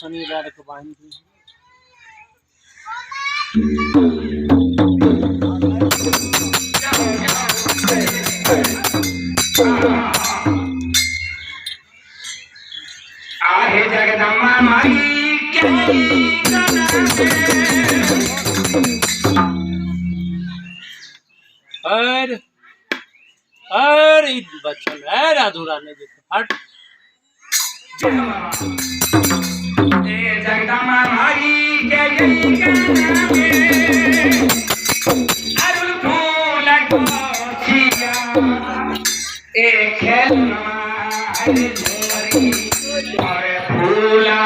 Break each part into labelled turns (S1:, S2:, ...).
S1: शनिवार को बांधी
S2: आहे जगदम्बा माई
S1: अरे बच्चन है अधूरा नहीं देते हट
S2: जगदम्बा माई के अरुल फूल गोचिया एक खेलना अरे फूला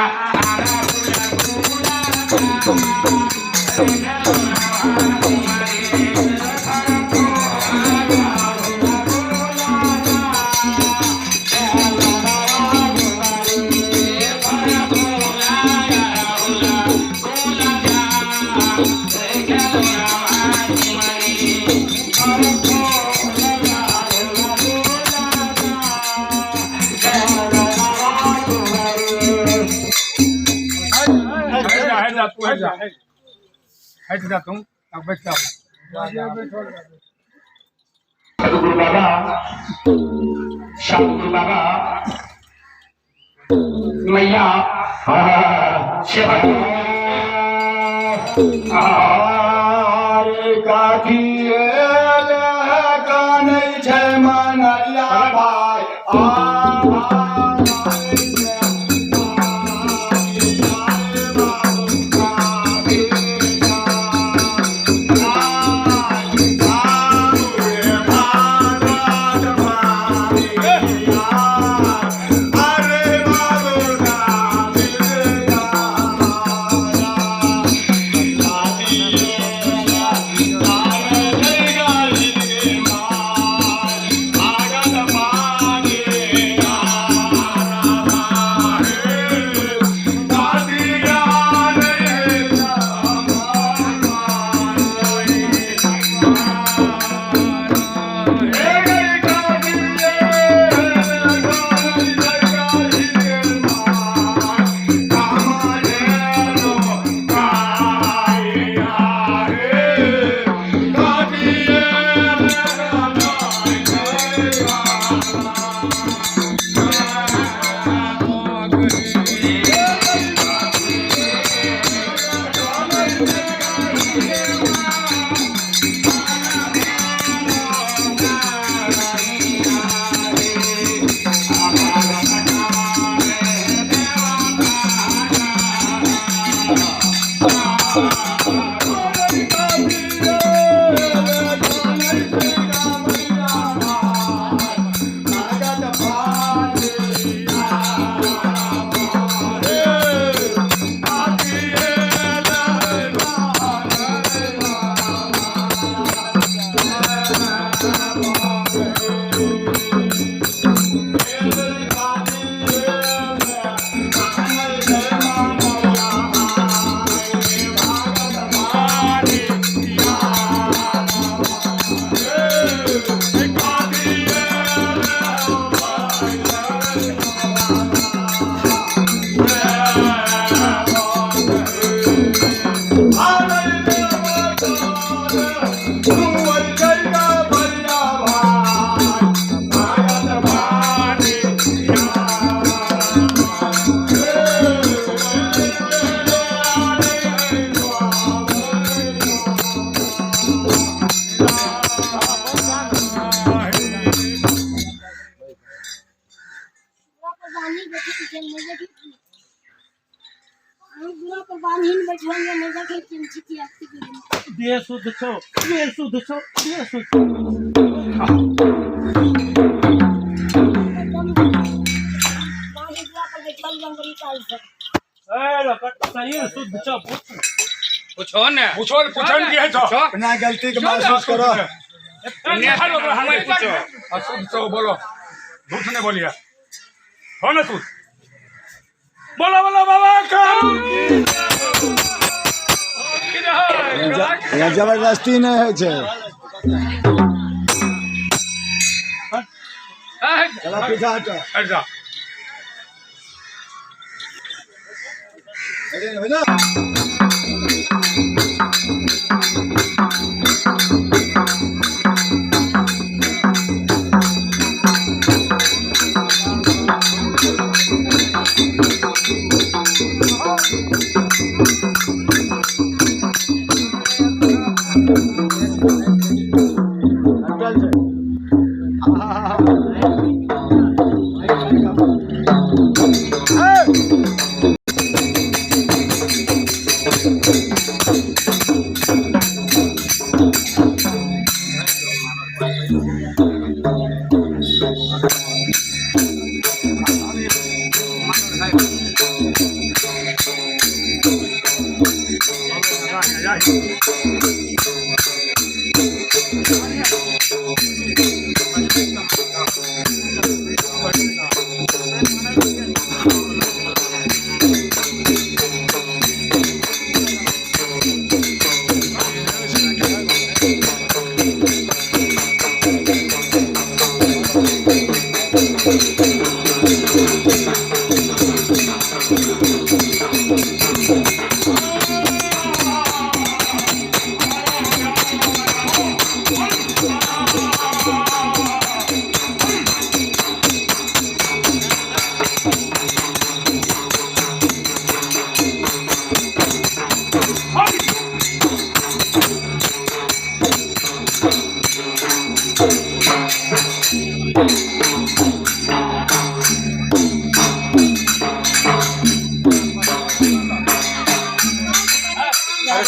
S3: हट जा तुम अब बच जाओ
S2: सदगुरु बाबा शाहगुरु बाबा मैया सेवा
S3: काठी कान जय मनया भाई
S4: पानी बैठे पीछे नहीं बैठी हम पूरा पर पानी नहीं बैठे होंगे नहीं जाके चिंची की आती करें
S1: दे शुद्ध छो दे शुद्ध छो दे शुद्ध
S4: पानी पूरा पर बैठे जंगली काल से
S1: ए लकट सही शुद्ध छो
S2: पूछो ना
S3: पूछन की है तो अपना गलती के महसूस करो
S2: हमें पूछो
S3: असुद तो बोलो झूठ नहीं बोलिए हो ना तू बोलो बोलो बाबा का
S5: यहाँ जबरदस्ती नहीं है छे चला पीछा हटो
S3: हट जा
S5: अरे हो ना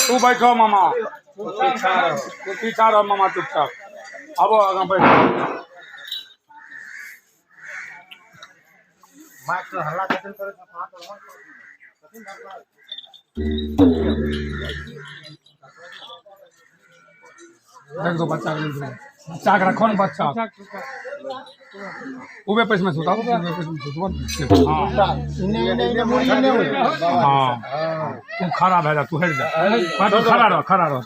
S3: तू बैठो मामा तू पीछा रहो मामा चुपचाप अब आगे बैठो देख दो बच्चा के रखो ना बच्चा उबे पैसे में सुता हाँ तू खड़ा भेजा तू हट जा तू खड़ा रहो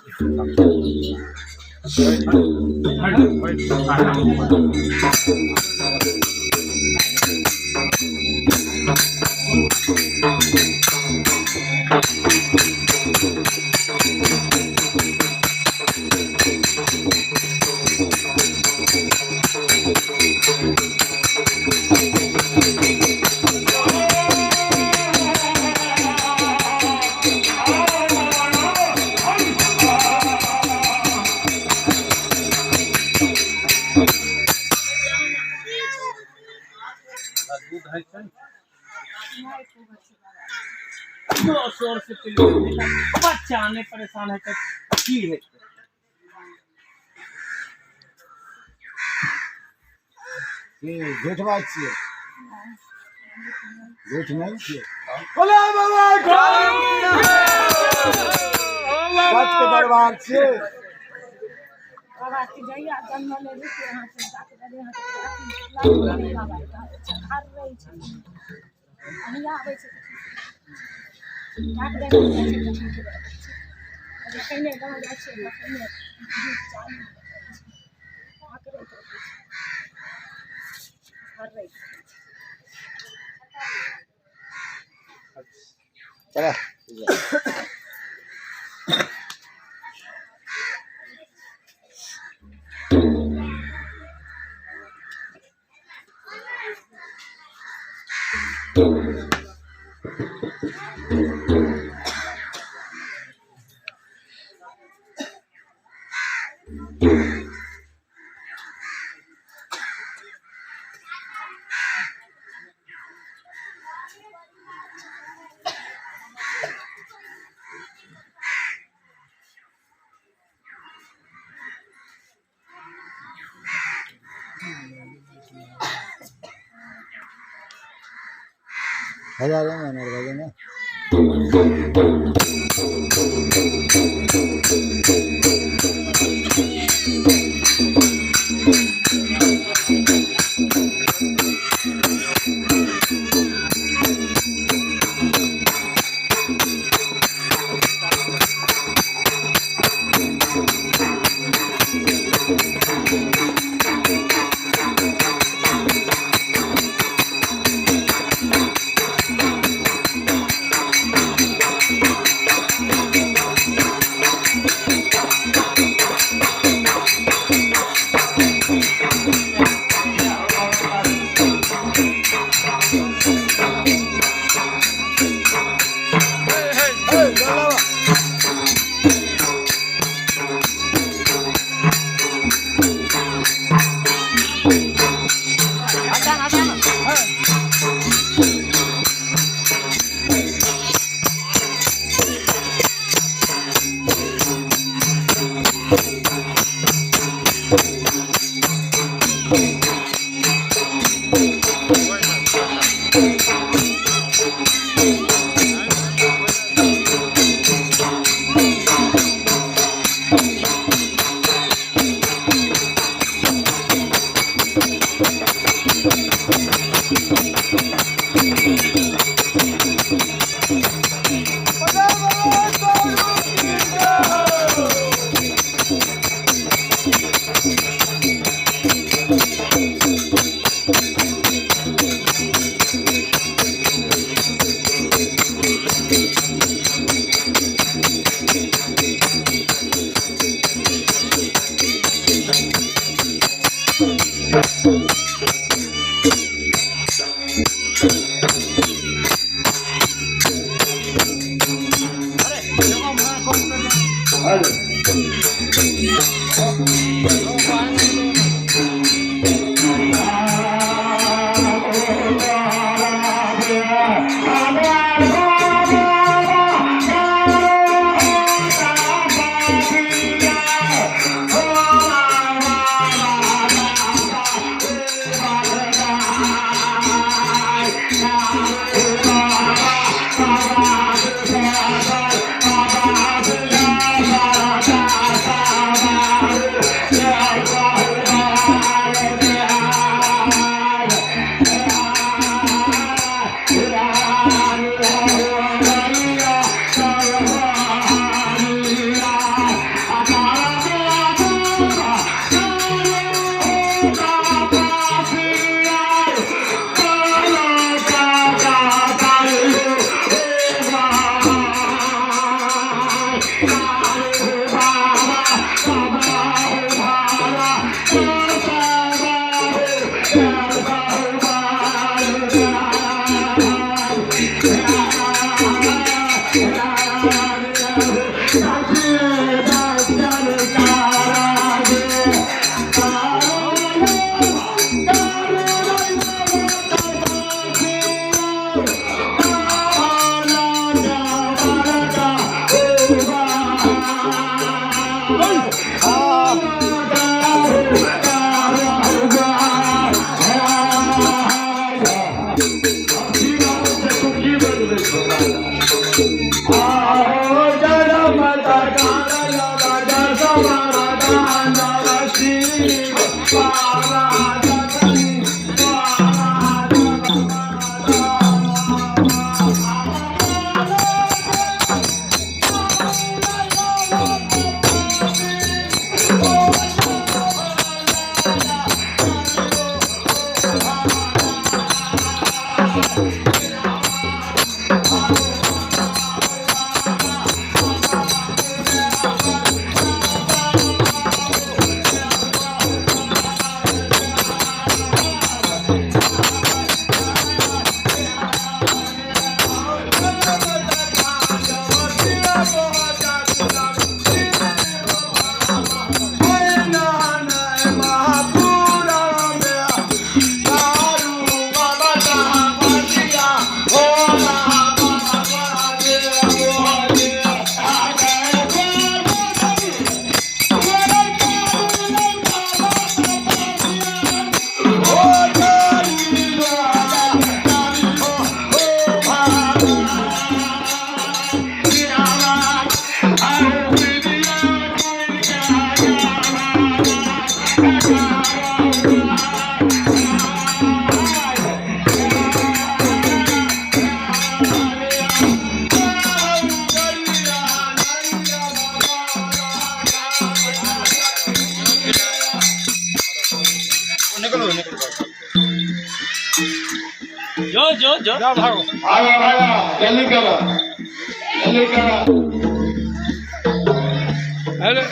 S1: शोर से बच्चा आने परेशान है की है
S5: ये झूठ बात छे झूठ नहीं छे
S3: बोले बाबा
S5: सच के दरबार छे
S4: बाबा की जइया जन्म ले ली यहां से जाके यहां से बाबा हर रही छे अनिया आवे छे काट दे अरे कहीं गांव जा छे कहीं हर रही
S5: चला हजारों में नरवाजे ना
S1: जो
S3: जाओ भागो
S6: आगा भागा जल्दी करो जल्दी करो
S3: अरे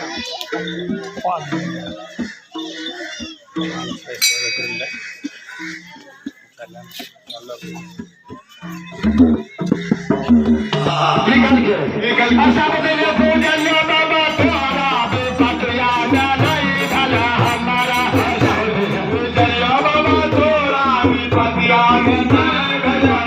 S6: निकल सब तेरे पूजनिया बाबा तुम्हारा बेपत्रिया नहीं भला हमारा पूजनिया बाबा तोरा बेपत्रिया नहीं भला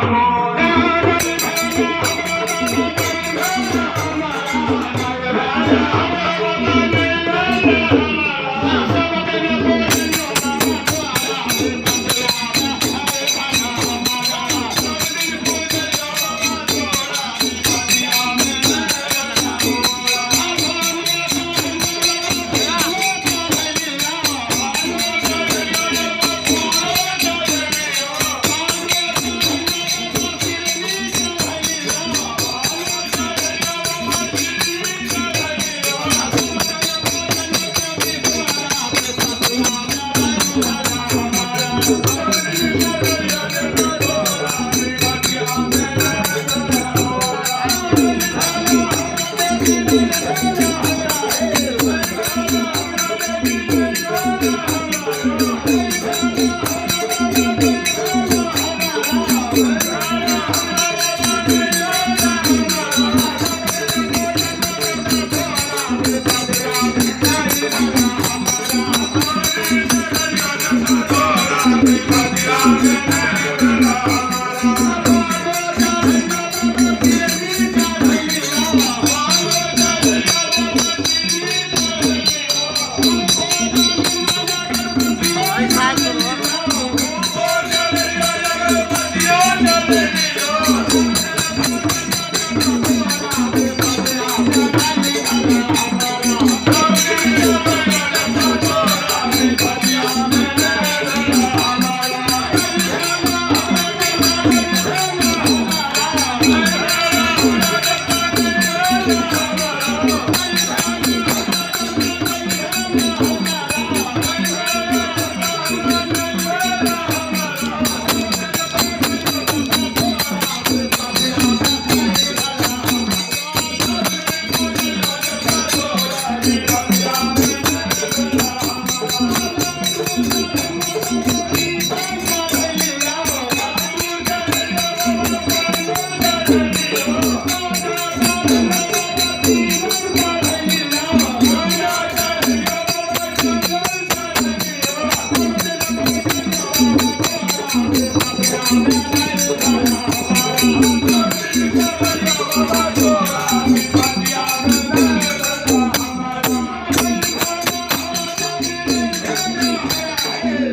S4: Thank you.